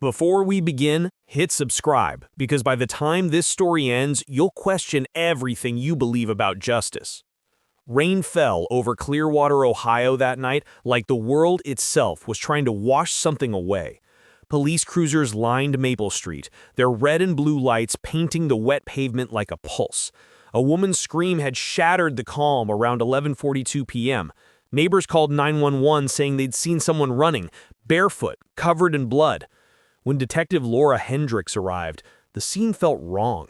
Before we begin, hit subscribe, because by the time this story ends, you'll question everything you believe about justice. Rain fell over Clearwater, Ohio that night like the world itself was trying to wash something away. Police cruisers lined Maple Street, their red and blue lights painting the wet pavement like a pulse. A woman's scream had shattered the calm around 11:42 p.m. Neighbors called 911 saying they'd seen someone running, barefoot, covered in blood. When Detective Laura Hendricks arrived, the scene felt wrong.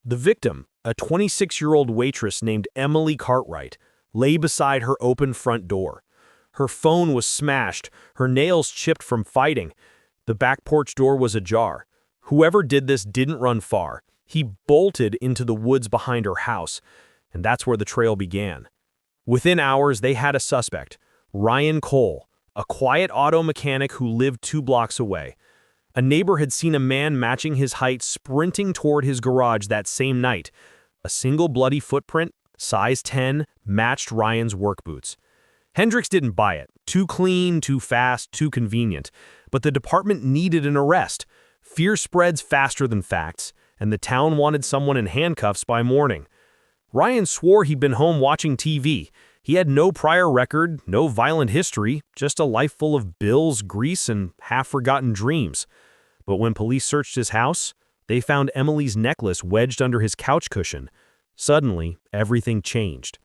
The victim, a 26-year-old waitress named Emily Cartwright, lay beside her open front door. Her phone was smashed, her nails chipped from fighting. The back porch door was ajar. Whoever did this didn't run far. He bolted into the woods behind her house, and that's where the trail began. Within hours, they had a suspect, Ryan Cole, a quiet auto mechanic who lived 2 blocks away. A neighbor had seen a man matching his height sprinting toward his garage that same night. A single bloody footprint, size 10, matched Ryan's work boots. Hendricks didn't buy it. Too clean, too fast, too convenient. But the department needed an arrest. Fear spreads faster than facts, and the town wanted someone in handcuffs by morning. Ryan swore he'd been home watching TV. He had no prior record, no violent history, just a life full of bills, grease, and half-forgotten dreams. But when police searched his house, they found Emily's necklace wedged under his couch cushion. Suddenly, everything changed.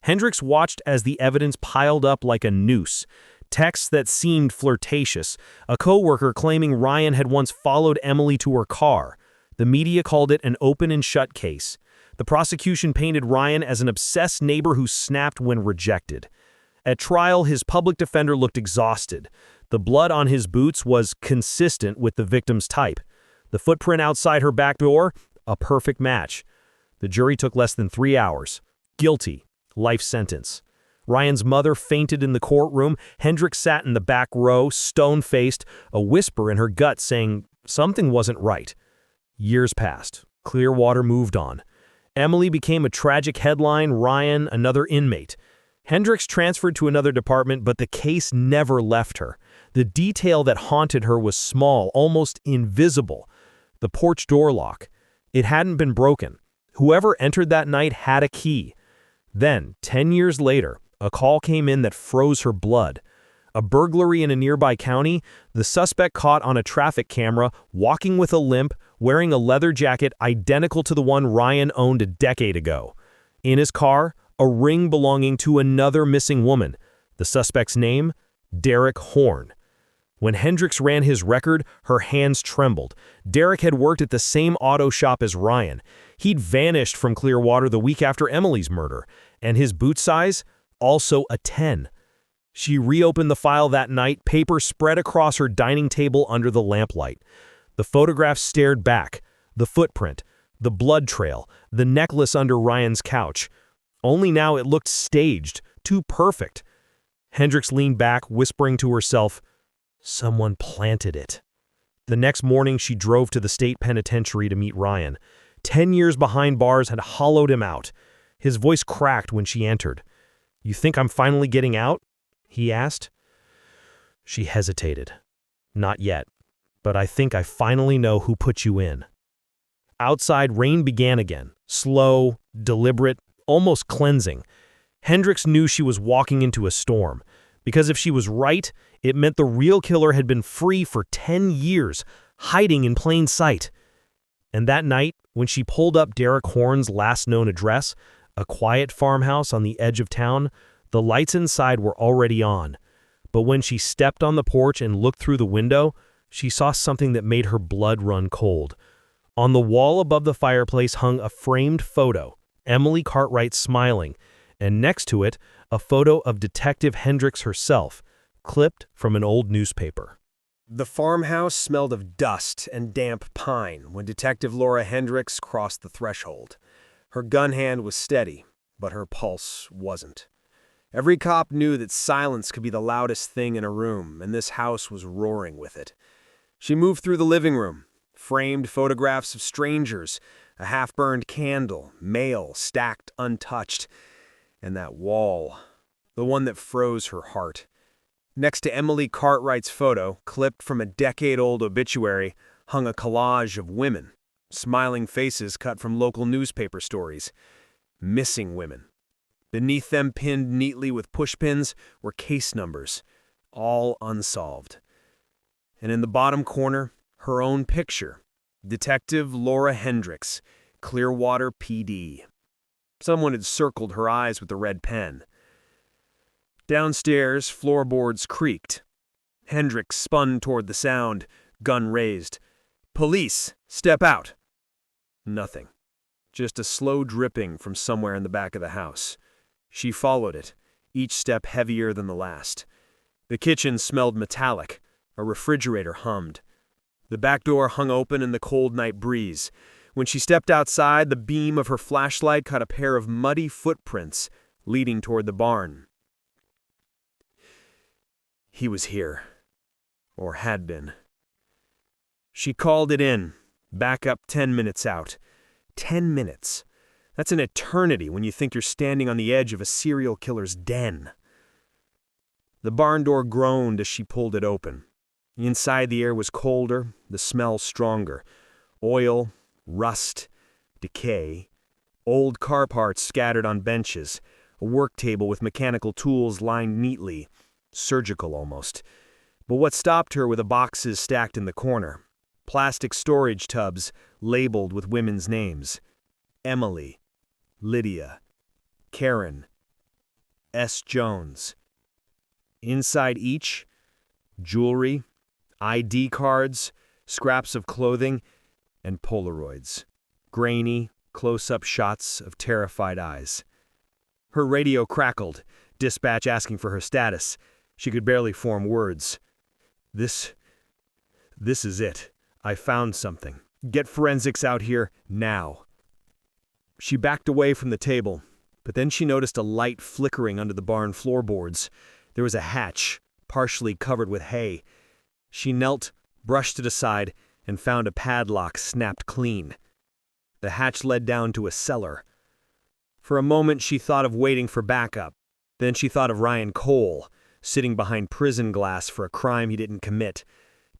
Hendricks watched as the evidence piled up like a noose. Texts that seemed flirtatious, a coworker claiming Ryan had once followed Emily to her car. The media called it an open and shut case. The prosecution painted Ryan as an obsessed neighbor who snapped when rejected. At trial, his public defender looked exhausted. The blood on his boots was consistent with the victim's type. The footprint outside her back door, a perfect match. The jury took less than 3 hours. Guilty. Life sentence. Ryan's mother fainted in the courtroom. Hendricks sat in the back row, stone-faced, a whisper in her gut saying something wasn't right. Years passed. Clearwater moved on. Emily became a tragic headline, Ryan another inmate. Hendricks transferred to another department, but the case never left her. The detail that haunted her was small, almost invisible. The porch door lock. It hadn't been broken. Whoever entered that night had a key. Then, 10 years later, a call came in that froze her blood. A burglary in a nearby county, the suspect caught on a traffic camera, walking with a limp, wearing a leather jacket identical to the one Ryan owned a decade ago. In his car, a ring belonging to another missing woman. The suspect's name? Derek Horn. When Hendricks ran his record, her hands trembled. Derek had worked at the same auto shop as Ryan. He'd vanished from Clearwater the week after Emily's murder, and his boot size? Also a 10. She reopened the file that night, paper spread across her dining table under the lamplight. The photograph stared back. The footprint, the blood trail, the necklace under Ryan's couch. Only now it looked staged, too perfect. Hendricks leaned back, whispering to herself, "Someone planted it." The next morning, she drove to the state penitentiary to meet Ryan. 10 years behind bars had hollowed him out. His voice cracked when she entered. "You think I'm finally getting out?" he asked. She hesitated. "Not yet, but I think I finally know who put you in." Outside, rain began again, slow, deliberate, almost cleansing. Hendricks knew she was walking into a storm, because if she was right, it meant the real killer had been free for 10 years, hiding in plain sight. And that night, when she pulled up Derek Horn's last known address, a quiet farmhouse on the edge of town, the lights inside were already on. But when she stepped on the porch and looked through the window, she saw something that made her blood run cold. On the wall above the fireplace hung a framed photo, Emily Cartwright smiling, and next to it, a photo of Detective Hendricks herself, clipped from an old newspaper. The farmhouse smelled of dust and damp pine when Detective Laura Hendricks crossed the threshold. Her gun hand was steady, but her pulse wasn't. Every cop knew that silence could be the loudest thing in a room, and this house was roaring with it. She moved through the living room, framed photographs of strangers, a half-burned candle, mail stacked untouched, and that wall, the one that froze her heart. Next to Emily Cartwright's photo, clipped from a decade-old obituary, hung a collage of women, smiling faces cut from local newspaper stories. Missing women. Beneath them, pinned neatly with pushpins, were case numbers, all unsolved. And in the bottom corner, her own picture. Detective Laura Hendricks, Clearwater PD. Someone had circled her eyes with a red pen. Downstairs, floorboards creaked. Hendricks spun toward the sound, gun raised. "Police! Step out!" Nothing. Just a slow dripping from somewhere in the back of the house. She followed it, each step heavier than the last. The kitchen smelled metallic. A refrigerator hummed. The back door hung open in the cold night breeze. When she stepped outside, the beam of her flashlight caught a pair of muddy footprints leading toward the barn. He was here. Or had been. She called it in. Back up 10 minutes out. 10 minutes. That's an eternity when you think you're standing on the edge of a serial killer's den. The barn door groaned as she pulled it open. Inside, the air was colder, the smell stronger. Oil, rust, decay, old car parts scattered on benches, a work table with mechanical tools lined neatly, surgical almost. But what stopped her were the boxes stacked in the corner. Plastic storage tubs labeled with women's names. Emily, Lydia, Karen, S. Jones. Inside each, jewelry, ID cards, scraps of clothing, and Polaroids. Grainy, close-up shots of terrified eyes. Her radio crackled, dispatch asking for her status. She could barely form words. This is it. I found something. Get forensics out here, now. She backed away from the table, but then she noticed a light flickering under the barn floorboards. There was a hatch, partially covered with hay. She knelt, brushed it aside, and found a padlock snapped clean. The hatch led down to a cellar. For a moment she thought of waiting for backup. Then she thought of Ryan Cole, sitting behind prison glass for a crime he didn't commit.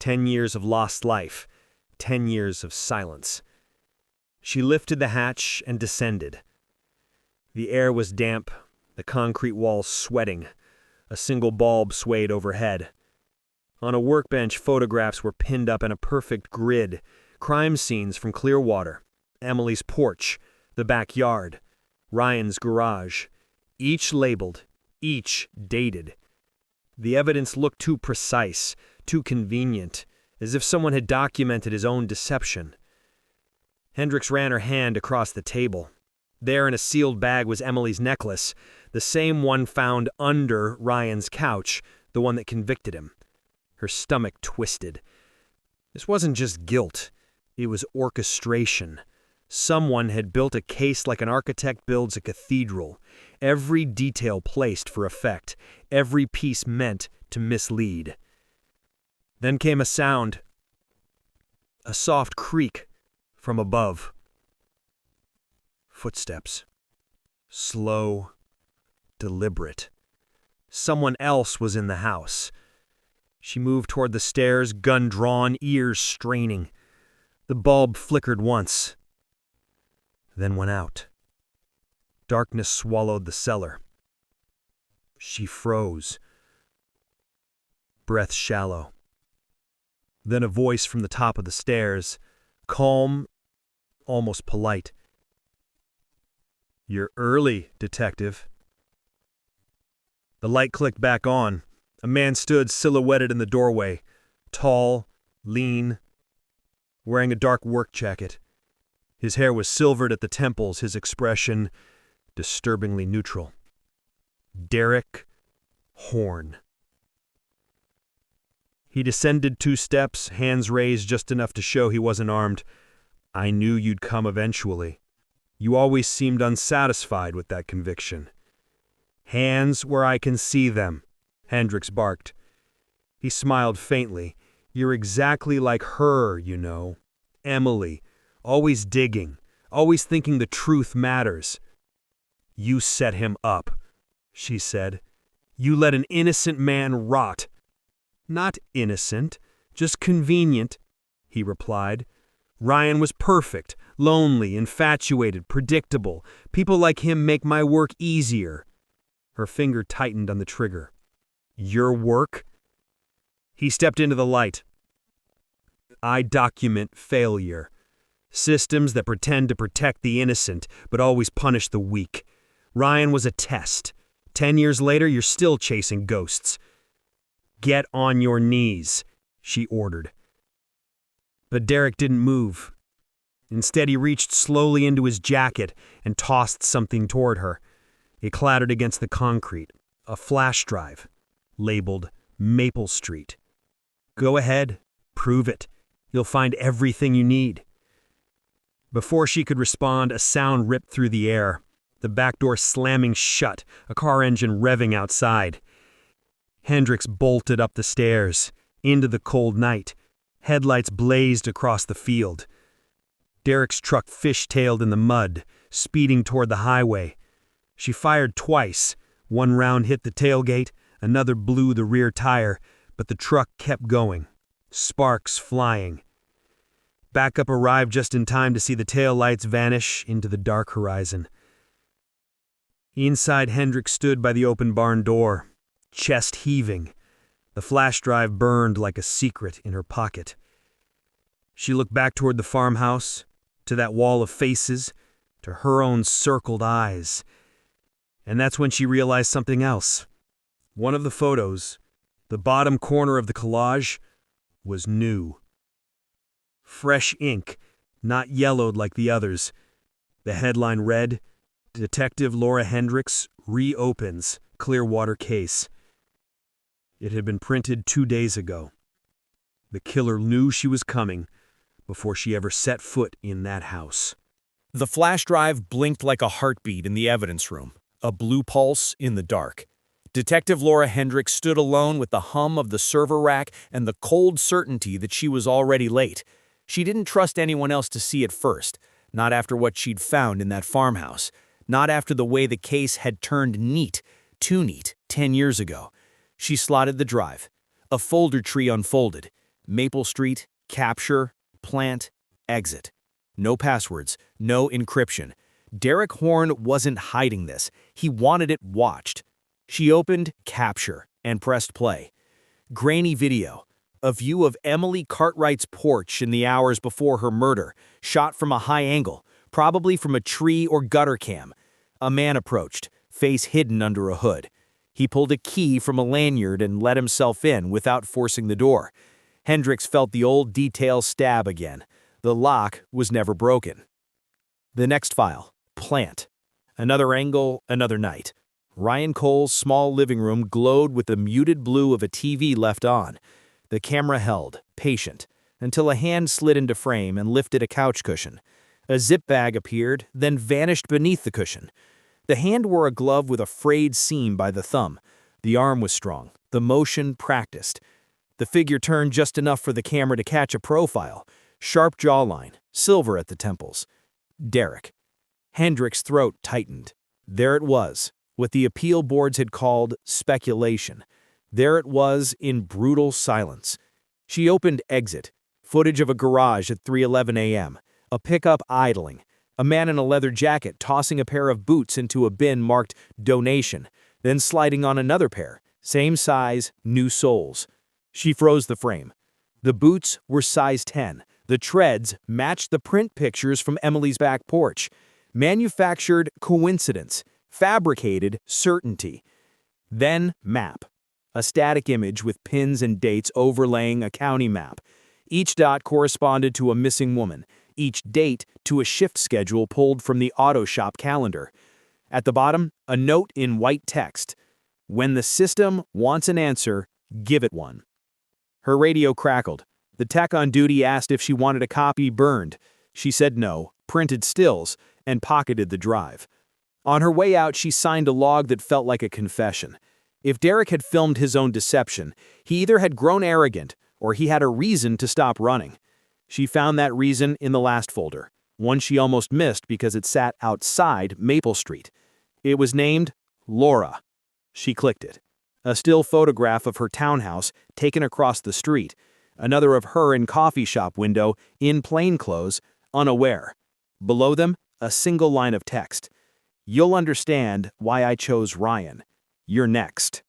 10 years of lost life. 10 years of silence. She lifted the hatch and descended. The air was damp, the concrete walls sweating. A single bulb swayed overhead. On a workbench, photographs were pinned up in a perfect grid. Crime scenes from Clearwater, Emily's porch, the backyard, Ryan's garage. Each labeled, each dated. The evidence looked too precise, too convenient, as if someone had documented his own deception. Hendricks ran her hand across the table. There in a sealed bag was Emily's necklace, the same one found under Ryan's couch, the one that convicted him. Her stomach twisted. This wasn't just guilt. It was orchestration. Someone had built a case like an architect builds a cathedral. Every detail placed for effect. Every piece meant to mislead. Then came a sound. A soft creak from above. Footsteps. Slow, deliberate. Someone else was in the house. She moved toward the stairs, gun drawn, ears straining. The bulb flickered once, then went out. Darkness swallowed the cellar. She froze. Breath shallow. Then a voice from the top of the stairs, calm, almost polite. "You're early, detective." The light clicked back on. A man stood silhouetted in the doorway, tall, lean, wearing a dark work jacket. His hair was silvered at the temples, his expression disturbingly neutral. Derek Horn. He descended 2 steps, hands raised just enough to show he wasn't armed. "I knew you'd come eventually. You always seemed unsatisfied with that conviction." "Hands where I can see them," Hendricks barked. He smiled faintly. "You're exactly like her, you know. Emily, always digging, always thinking the truth matters." "You set him up," she said. You let an innocent man rot." "Not innocent, just convenient," he replied. "Ryan was perfect, lonely, infatuated, predictable. People like him make my work easier." Her finger tightened on the trigger. "Your work?" He stepped into the light. "I document failure. Systems that pretend to protect the innocent, but always punish the weak. Ryan was a test. 10 years later, you're still chasing ghosts." "Get on your knees," she ordered. But Derek didn't move. Instead, he reached slowly into his jacket and tossed something toward her. It clattered against the concrete. A flash drive, labeled Maple Street. "Go ahead, prove it. You'll find everything you need." Before she could respond, a sound ripped through the air. The back door slamming shut, a car engine revving outside. Hendricks bolted up the stairs, into the cold night. Headlights blazed across the field. Derek's truck fishtailed in the mud, speeding toward the highway. She fired twice. One round hit the tailgate, another blew the rear tire, but the truck kept going, sparks flying. Backup arrived just in time to see the taillights vanish into the dark horizon. Inside, Hendricks stood by the open barn door, chest heaving. The flash drive burned like a secret in her pocket. She looked back toward the farmhouse, to that wall of faces, to her own circled eyes. And that's when she realized something else. One of the photos, the bottom corner of the collage, was new. Fresh ink, not yellowed like the others. The headline read, "Detective Laura Hendricks reopens Clearwater case." It had been printed 2 days ago. The killer knew she was coming before she ever set foot in that house. The flash drive blinked like a heartbeat in the evidence room, a blue pulse in the dark. Detective Laura Hendricks stood alone with the hum of the server rack and the cold certainty that she was already late. She didn't trust anyone else to see it first, not after what she'd found in that farmhouse, not after the way the case had turned neat, too neat, 10 years ago. She slotted the drive. A folder tree unfolded. Maple Street, capture, plant, exit. No passwords, no encryption. Derek Horn wasn't hiding this. He wanted it watched. She opened capture and pressed play. Grainy video. A view of Emily Cartwright's porch in the hours before her murder, shot from a high angle, probably from a tree or gutter cam. A man approached, face hidden under a hood. He pulled a key from a lanyard and let himself in without forcing the door. Hendricks felt the old detail stab again. The lock was never broken. The next file, plant. Another angle, another night. Ryan Cole's small living room glowed with the muted blue of a TV left on. The camera held, patient, until a hand slid into frame and lifted a couch cushion. A zip bag appeared, then vanished beneath the cushion. The hand wore a glove with a frayed seam by the thumb. The arm was strong, the motion practiced. The figure turned just enough for the camera to catch a profile. Sharp jawline, silver at the temples. Derek. Hendricks' throat tightened. There it was, what the appeal boards had called speculation. There it was in brutal silence. She opened exit, footage of a garage at 3:11 a.m., a pickup idling, a man in a leather jacket tossing a pair of boots into a bin marked donation, then sliding on another pair, same size, new soles. She froze the frame. The boots were size 10. The treads matched the print pictures from Emily's back porch. Manufactured coincidence, fabricated certainty. Then map. A static image with pins and dates overlaying a county map. Each dot corresponded to a missing woman, each date to a shift schedule pulled from the auto shop calendar. At the bottom, a note in white text. When the system wants an answer, give it one. Her radio crackled. The tech on duty asked if she wanted a copy burned. She said no, printed stills, and pocketed the drive. On her way out, she signed a log that felt like a confession. If Derek had filmed his own deception, he either had grown arrogant or he had a reason to stop running. She found that reason in the last folder, one she almost missed because it sat outside Maple Street. It was named Laura. She clicked it. A still photograph of her townhouse taken across the street. Another of her in coffee shop window, in plainclothes, unaware. Below them, a single line of text. "You'll understand why I chose Ryan. You're next."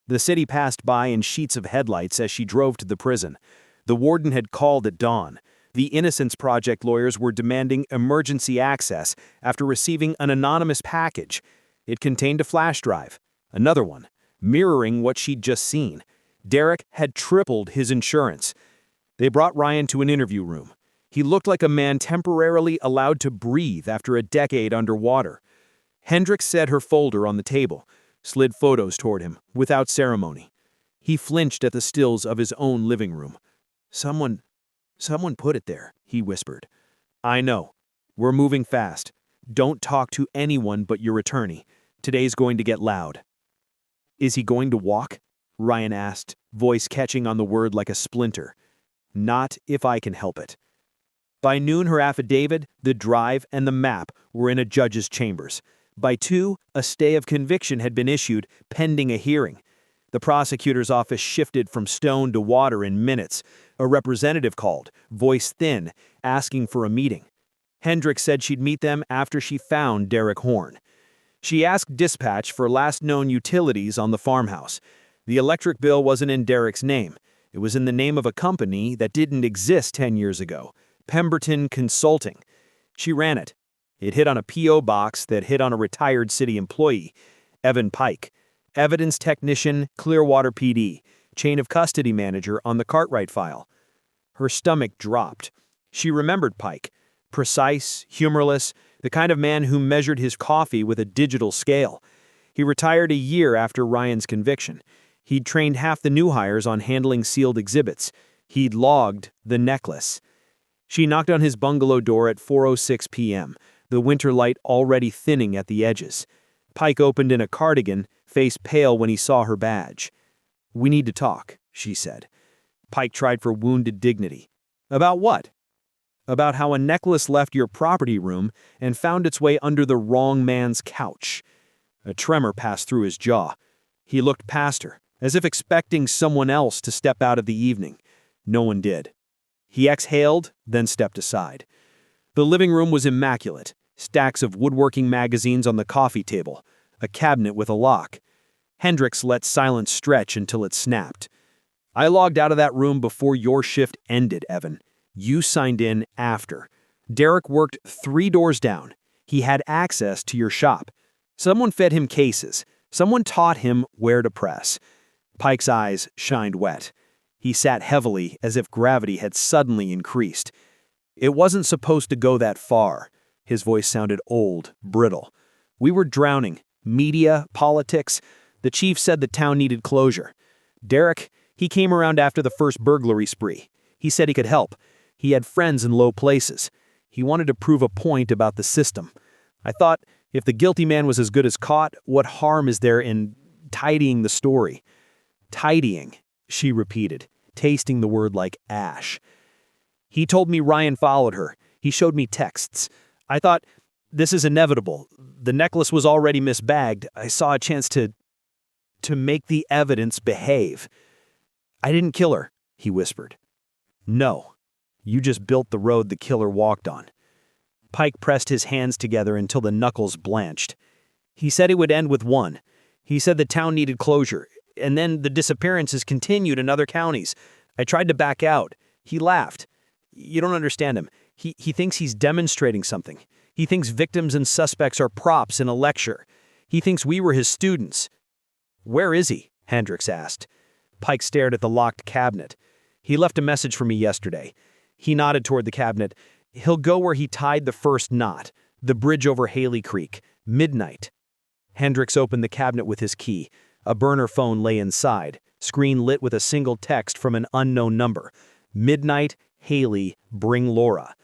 The city passed by in sheets of headlights as she drove to the prison. The warden had called at dawn. The Innocence Project lawyers were demanding emergency access after receiving an anonymous package. It contained a flash drive, another one, mirroring what she'd just seen. Derek had tripled his insurance. They brought Ryan to an interview room. He looked like a man temporarily allowed to breathe after a decade underwater. Hendricks set her folder on the table, slid photos toward him, without ceremony. He flinched at the stills of his own living room. Someone put it there," he whispered. "I know. We're moving fast. Don't talk to anyone but your attorney. Today's going to get loud." "Is he going to walk?" Ryan asked, voice catching on the word like a splinter. "Not if I can help it." By noon, her affidavit, the drive, and the map were in a judge's chambers. By 2, a stay of conviction had been issued, pending a hearing. The prosecutor's office shifted from stone to water in minutes. A representative called, voice thin, asking for a meeting. Hendricks said she'd meet them after she found Derek Horn. She asked dispatch for last known utilities on the farmhouse. The electric bill wasn't in Derek's name. It was in the name of a company that didn't exist 10 years ago, Pemberton Consulting. She ran it. It hit on a P.O. box that hit on a retired city employee, Evan Pike, evidence technician, Clearwater PD, chain of custody manager on the Cartwright file. Her stomach dropped. She remembered Pike, precise, humorless, the kind of man who measured his coffee with a digital scale. He retired a year after Ryan's conviction. He'd trained half the new hires on handling sealed exhibits. He'd logged the necklace. She knocked on his bungalow door at 4:06 p.m., the winter light already thinning at the edges. Pike opened in a cardigan, face pale when he saw her badge. "We need to talk," she said. Pike tried for wounded dignity. "About what?" "About how a necklace left your property room and found its way under the wrong man's couch." A tremor passed through his jaw. He looked past her, as if expecting someone else to step out of the evening. No one did. He exhaled, then stepped aside. The living room was immaculate. Stacks of woodworking magazines on the coffee table, a cabinet with a lock. Hendricks let silence stretch until it snapped. "I logged out of that room before your shift ended, Evan. You signed in after. Derek worked 3 doors down. He had access to your shop. Someone fed him cases. Someone taught him where to press." Pike's eyes shined wet. He sat heavily as if gravity had suddenly increased. "It wasn't supposed to go that far." His voice sounded old, brittle. "We were drowning. Media, politics. The chief said the town needed closure. Derek, he came around after the first burglary spree. He said he could help. He had friends in low places. He wanted to prove a point about the system. I thought, if the guilty man was as good as caught, what harm is there in tidying the story?" "Tidying," she repeated, tasting the word like ash. "He told me Ryan followed her. He showed me texts. I thought, this is inevitable. The necklace was already misbagged. I saw a chance to make the evidence behave." "I didn't kill her," he whispered. "No. You just built the road the killer walked on." Pike pressed his hands together until the knuckles blanched. "He said it would end with one. He said the town needed closure. And then the disappearances continued in other counties. I tried to back out. He laughed. You don't understand him. He thinks he's demonstrating something. He thinks victims and suspects are props in a lecture. He thinks we were his students." "Where is he?" Hendricks asked. Pike stared at the locked cabinet. "He left a message for me yesterday." He nodded toward the cabinet. "He'll go where he tied the first knot, the bridge over Haley Creek, midnight." Hendricks opened the cabinet with his key. A burner phone lay inside, screen lit with a single text from an unknown number. "Midnight, Haley, bring Laura."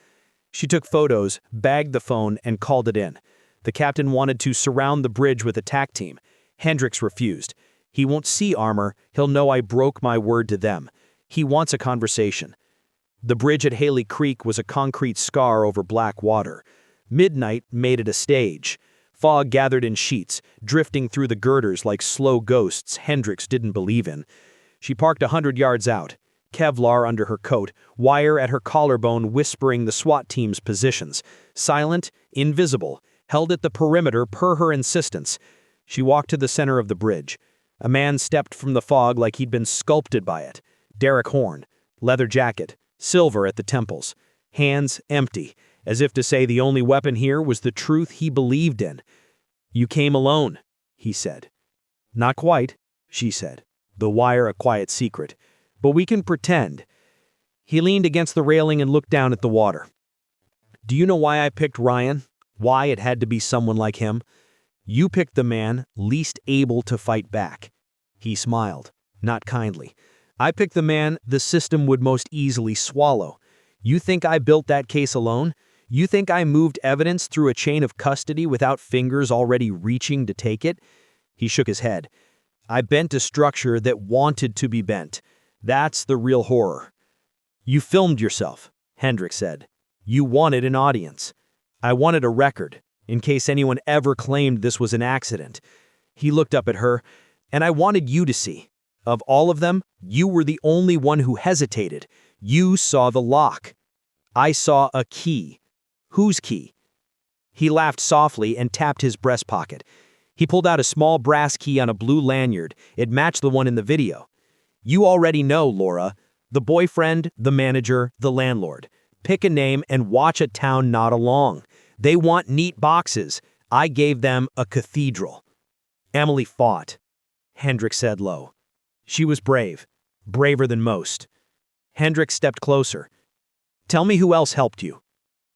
She took photos, bagged the phone, and called it in. The captain wanted to surround the bridge with a TAC team. Hendricks refused. "He won't see armor. He'll know I broke my word to them. He wants a conversation." The bridge at Haley Creek was a concrete scar over black water. Midnight made it a stage. Fog gathered in sheets, drifting through the girders like slow ghosts Hendricks didn't believe in. She parked 100 yards out, Kevlar under her coat, wire at her collarbone whispering the SWAT team's positions. Silent, invisible, held at the perimeter per her insistence. She walked to the center of the bridge. A man stepped from the fog like he'd been sculpted by it. Derek Horn, leather jacket, silver at the temples, hands empty, as if to say the only weapon here was the truth he believed in. "You came alone," he said. "Not quite," she said, the wire a quiet secret. "But we can pretend." He leaned against the railing and looked down at the water. "Do you know why I picked Ryan? Why it had to be someone like him? You picked the man least able to fight back." He smiled, not kindly. "I picked the man the system would most easily swallow. You think I built that case alone? You think I moved evidence through a chain of custody without fingers already reaching to take it?" He shook his head. "I bent a structure that wanted to be bent. That's the real horror." "You filmed yourself," Hendricks said. "You wanted an audience. I wanted a record, in case anyone ever claimed this was an accident." He looked up at her. "And I wanted you to see. Of all of them, you were the only one who hesitated. You saw the lock. I saw a key." "Whose key?" He laughed softly and tapped his breast pocket. He pulled out a small brass key on a blue lanyard. It matched the one in the video. "You already know, Laura. The boyfriend, the manager, the landlord. Pick a name and watch a town nod along. They want neat boxes. I gave them a cathedral." "Emily fought," Hendricks said low. "She was brave. Braver than most." Hendricks stepped closer. "Tell me who else helped you."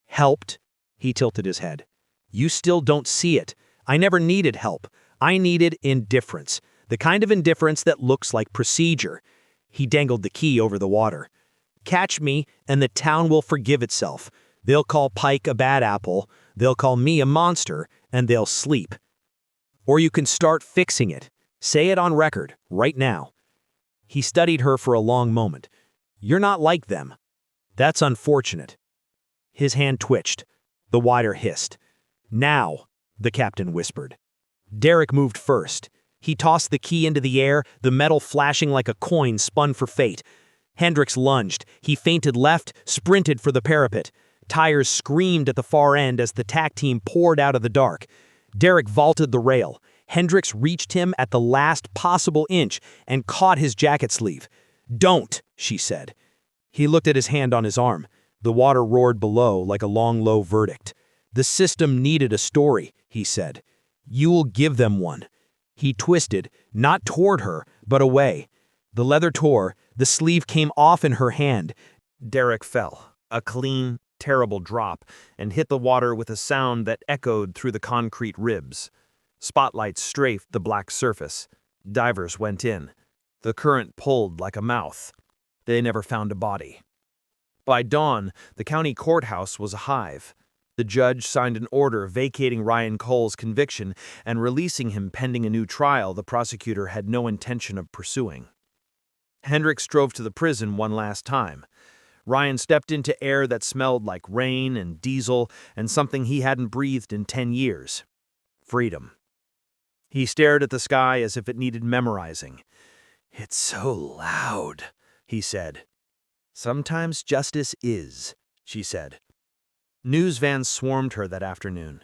"Helped?" He tilted his head. "You still don't see it. I never needed help. I needed indifference. The kind of indifference that looks like procedure." He dangled the key over the water. "Catch me, and the town will forgive itself. They'll call Pike a bad apple, they'll call me a monster, and they'll sleep. Or you can start fixing it. Say it on record, right now." He studied her for a long moment. "You're not like them." "That's unfortunate." His hand twitched. The wire hissed. "Now," the captain whispered. Derek moved first. He tossed the key into the air, the metal flashing like a coin spun for fate. Hendricks lunged. He feinted left, sprinted for the parapet. Tires screamed at the far end as the tack team poured out of the dark. Derek vaulted the rail. Hendricks reached him at the last possible inch and caught his jacket sleeve. "Don't," she said. He looked at his hand on his arm. The water roared below like a long, low verdict. "The system needed a story," he said. "You will give them one." He twisted, not toward her, but away. The leather tore, the sleeve came off in her hand. Derek fell, a clean, terrible drop, and hit the water with a sound that echoed through the concrete ribs. Spotlights strafed the black surface. Divers went in. The current pulled like a mouth. They never found a body. By dawn, the county courthouse was a hive. The judge signed an order vacating Ryan Cole's conviction and releasing him pending a new trial the prosecutor had no intention of pursuing. Hendricks drove to the prison one last time. Ryan stepped into air that smelled like rain and diesel and something he hadn't breathed in 10 years. Freedom. He stared at the sky as if it needed memorizing. "It's so loud," he said. "Sometimes justice is," she said. News vans swarmed her that afternoon.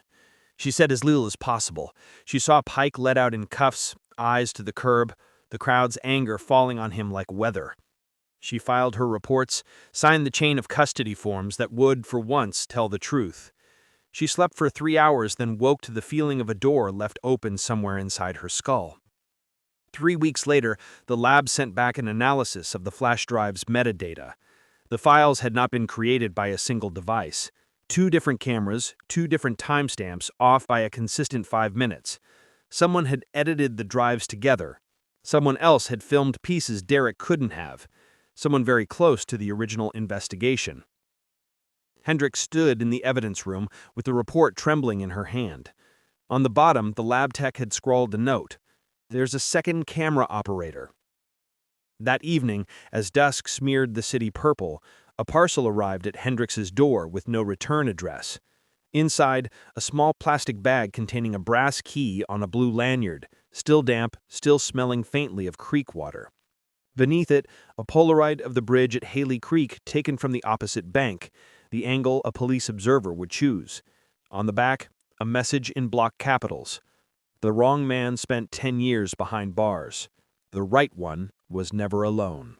She said as little as possible. She saw Pike let out in cuffs, eyes to the curb, the crowd's anger falling on him like weather. She filed her reports, signed the chain of custody forms that would, for once, tell the truth. She slept for 3 hours, then woke to the feeling of a door left open somewhere inside her skull. 3 weeks later, the lab sent back an analysis of the flash drive's metadata. The files had not been created by a single device. 2 different cameras, 2 different timestamps, off by a consistent 5 minutes. Someone had edited the drives together. Someone else had filmed pieces Derek couldn't have. Someone very close to the original investigation. Hendricks stood in the evidence room with the report trembling in her hand. On the bottom, the lab tech had scrawled a note. "There's a second camera operator." That evening, as dusk smeared the city purple, a parcel arrived at Hendricks's door with no return address. Inside, a small plastic bag containing a brass key on a blue lanyard, still damp, still smelling faintly of creek water. Beneath it, a Polaroid of the bridge at Haley Creek taken from the opposite bank, the angle a police observer would choose. On the back, a message in block capitals. The wrong man spent 10 years behind bars. The right one was never alone.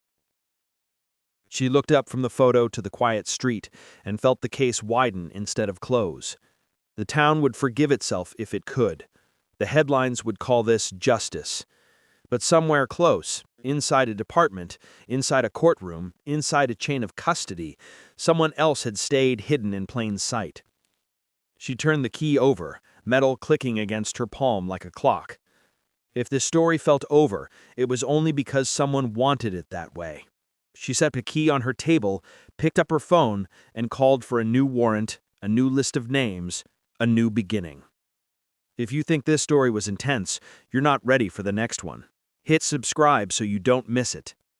She looked up from the photo to the quiet street and felt the case widen instead of close. The town would forgive itself if it could. The headlines would call this justice. But somewhere close, inside a department, inside a courtroom, inside a chain of custody, someone else had stayed hidden in plain sight. She turned the key over, metal clicking against her palm like a clock. If the story felt over, it was only because someone wanted it that way. She set the key on her table, picked up her phone, and called for a new warrant, a new list of names, a new beginning. If you think this story was intense, you're not ready for the next one. Hit subscribe so you don't miss it.